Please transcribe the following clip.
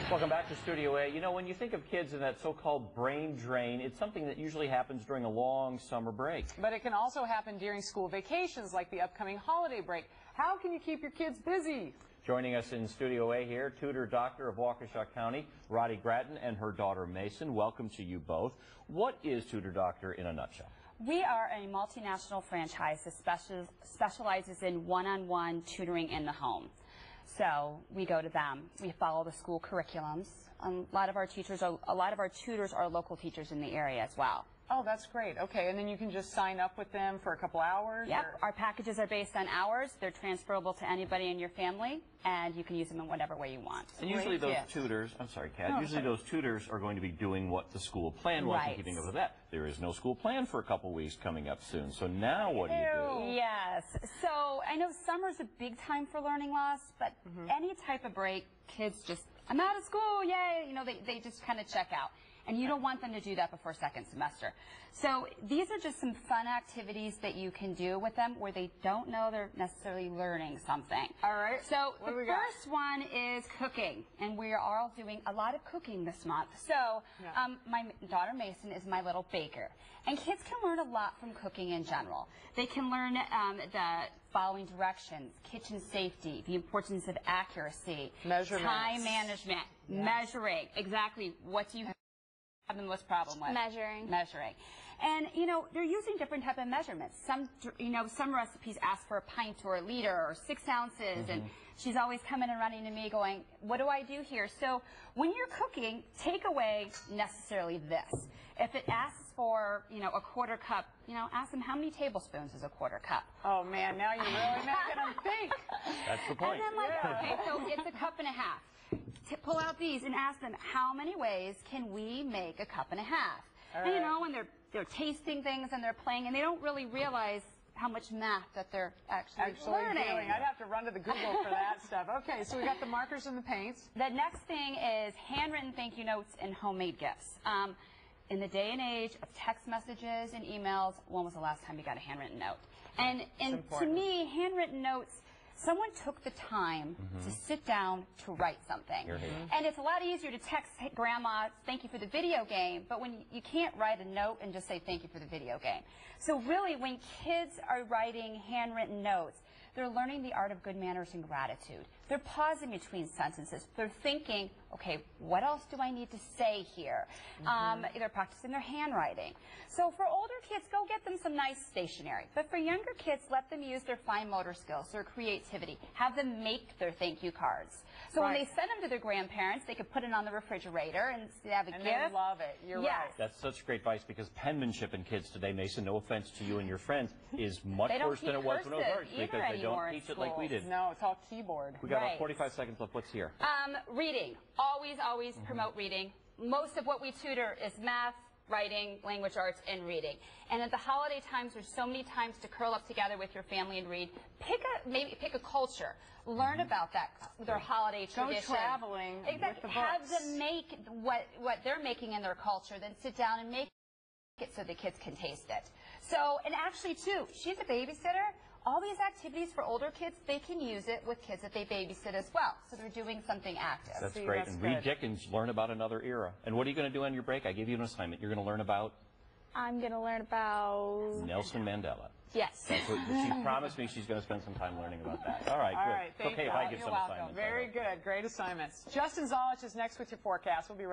Welcome back to Studio A. You know, when you think of kids and that so-called brain drain, it's something that usually happens during a long summer break. But it can also happen during school vacations, like the upcoming holiday break. How can you keep your kids busy? Joining us in Studio A here, Tutor Doctor of Waukesha County, Rade Gratton, and her daughter Mason. Welcome to you both. What is Tutor Doctor in a nutshell? We are a multinational franchise that specializes in one-on-one tutoring in the home. So we go to them. We follow the school curriculums. A lot of our tutors are local teachers in the area as well. Oh, that's great. Okay, and then you can just sign up with them for a couple hours? Yep. Our packages are based on hours. They're transferable to anybody in your family, and you can use them in whatever way you want. And usually those tutors, I'm sorry, Kat, those tutors are going to be doing what the school plan was and keeping up with that. There is no school plan for a couple weeks coming up soon. So now what do you do? Yes. So I know summer's a big time for learning loss, but any type of break, kids just, I'm out of school, yay, you know, they just kind of check out. And you don't want them to do that before second semester. So these are just some fun activities that you can do with them where they don't know they're necessarily learning something. All right. So the first one is cooking. And we are all doing a lot of cooking this month. So my daughter Mason is my little baker. And kids can learn a lot from cooking in general. They can learn the following directions, kitchen safety, the importance of accuracy, time management, measuring. Exactly. What do you have the most problem with? Measuring. And, you know, they're using different type of measurements. Some recipes ask for a pint or a liter or 6 ounces, and she's always coming and running to me going, what do I do here? So when you're cooking, take away necessarily this. If it asks for, you know, a quarter cup, you know, ask them how many tablespoons is a quarter cup. Oh, man, now you're really making them think. That's the point. And then, okay, so it's a cup and a half. Pull out these and ask them, how many ways can we make a cup and a half? And you know, when they're tasting things and they're playing, and they don't really realize how much math that they're actually learning. I'd have to run to the Google for that stuff. Okay, so we got the markers and the paints. The next thing is handwritten thank you notes and homemade gifts. In the day and age of text messages and emails, when was the last time you got a handwritten note? And to me, handwritten notes, someone took the time to sit down to write something. And it's a lot easier to text, hey, Grandma, thank you for the video game, but when you can't write a note and just say thank you for the video game. So really, when kids are writing handwritten notes, they're learning the art of good manners and gratitude. They're pausing between sentences. They're thinking, okay, what else do I need to say here? They're practicing their handwriting. So for older kids, go get them some nice stationery. But for younger kids, let them use their fine motor skills, their creativity. Have them make their thank you cards. So when they send them to their grandparents, they could put it on the refrigerator and have a gift. They love it. You're right. That's such great advice, because penmanship in kids today, Mason, no offense to you and your friends, is much worse than it was when it was ours, because they don't teach it like we did. No, it's all keyboard. We got about 45 seconds left. What's here? Reading. Always promote reading. Most of what we tutor is math, writing, language arts, and reading. And at the holiday times, there's so many times to curl up together with your family and read. Maybe pick a culture. Learn about that, their holiday tradition. Go traveling with the books. Have them make what they're making in their culture, then sit down and make it so the kids can taste it. So, and actually too, she's a babysitter. All these activities for older kids, they can use it with kids that they babysit as well. So they're doing something active. That's great. And read Dickens, learn about another era. And what are you going to do on your break? I gave you an assignment. You're going to learn about? I'm going to learn about Nelson Mandela. Yes. That's what, she promised me she's going to spend some time learning about that. All right, good. Thank okay, you. if I give You're some welcome. assignments. Very good. Great assignments. Justin Zolich is next with your forecast. We'll be right back.